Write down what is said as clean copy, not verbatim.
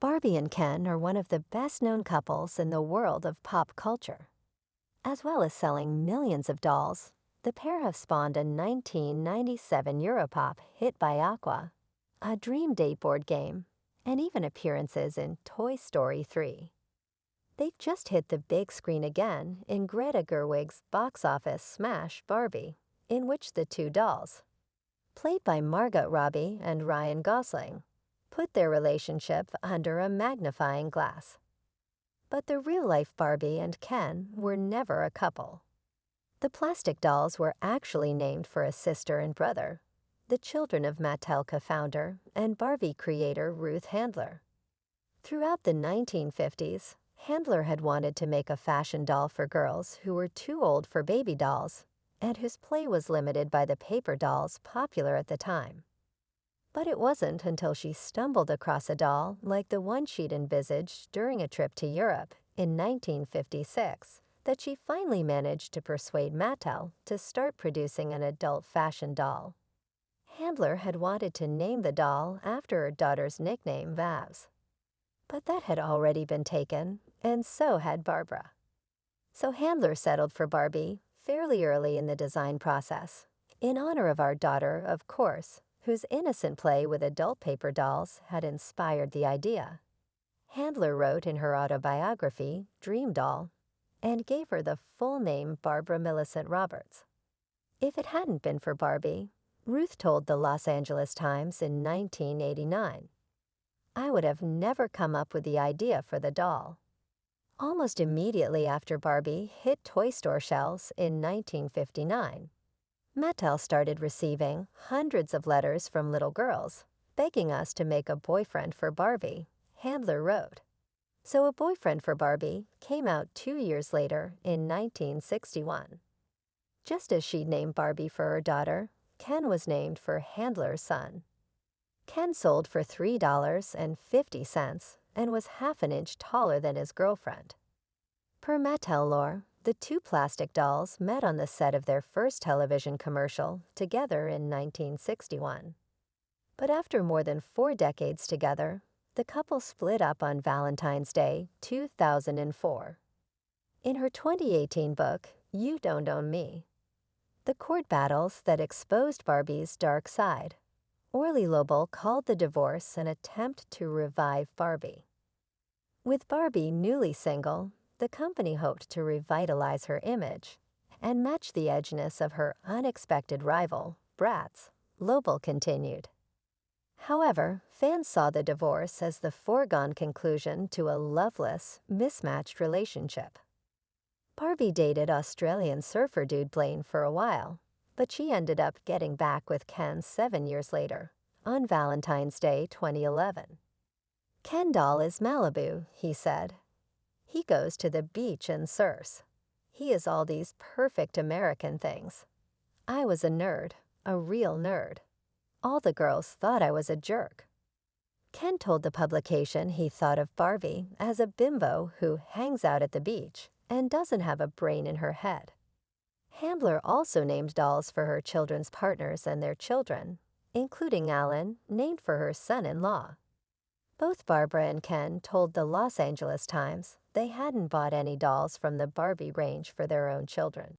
Barbie and Ken are one of the best-known couples in the world of pop culture. As well as selling millions of dolls, the pair have spawned a 1997 Europop hit by Aqua, a Dream Date board game, and even appearances in Toy Story 3. They've just hit the big screen again in Greta Gerwig's box office smash Barbie, in which the two dolls, played by Margot Robbie and Ryan Gosling, put their relationship under a magnifying glass. But the real-life Barbie and Ken were never a couple. The plastic dolls were actually named for a sister and brother, the children of Mattel co-founder and Barbie creator Ruth Handler. Throughout the 1950s, Handler had wanted to make a fashion doll for girls who were too old for baby dolls and whose play was limited by the paper dolls popular at the time. But it wasn't until she stumbled across a doll like the one she'd envisaged during a trip to Europe in 1956 that she finally managed to persuade Mattel to start producing an adult fashion doll. Handler had wanted to name the doll after her daughter's nickname, Vavs. But that had already been taken, and so had Barbara. So Handler settled for Barbie fairly early in the design process, in honor of our daughter, of course, whose innocent play with adult paper dolls had inspired the idea. Handler wrote in her autobiography, Dream Doll, and gave her the full name Barbara Millicent Roberts. If it hadn't been for Barbie, Ruth told the Los Angeles Times in 1989, "I would have never come up with the idea for the doll." Almost immediately after Barbie hit toy store shelves in 1959, Mattel started receiving hundreds of letters from little girls begging us to make a boyfriend for Barbie, Handler wrote. So A Boyfriend for Barbie came out 2 years later in 1961. Just as she'd named Barbie for her daughter, Ken was named for Handler's son. Ken sold for $3.50 and was half an inch taller than his girlfriend. Per Mattel lore, the two plastic dolls met on the set of their first television commercial together in 1961. But after more than 4 decades together, the couple split up on Valentine's Day 2004. In her 2018 book, You Don't Own Me, The Court Battles That Exposed Barbie's Dark Side, Orly Lobel called the divorce an attempt to revive Barbie. With Barbie newly single, the company hoped to revitalize her image and match the edginess of her unexpected rival, Bratz, Lobel continued. However, fans saw the divorce as the foregone conclusion to a loveless, mismatched relationship. Barbie dated Australian surfer dude Blaine for a while, but she ended up getting back with Ken 7 years later, on Valentine's Day 2011. "Ken doll is Malibu," he said. "He goes to the beach and surfs. He is all these perfect American things. I was a nerd, a real nerd. All the girls thought I was a jerk." Ken told the publication he thought of Barbie as a bimbo who hangs out at the beach and doesn't have a brain in her head. Handler also named dolls for her children's partners and their children, including Alan, named for her son-in-law. Both Barbara and Ken told the Los Angeles Times they hadn't bought any dolls from the Barbie range for their own children.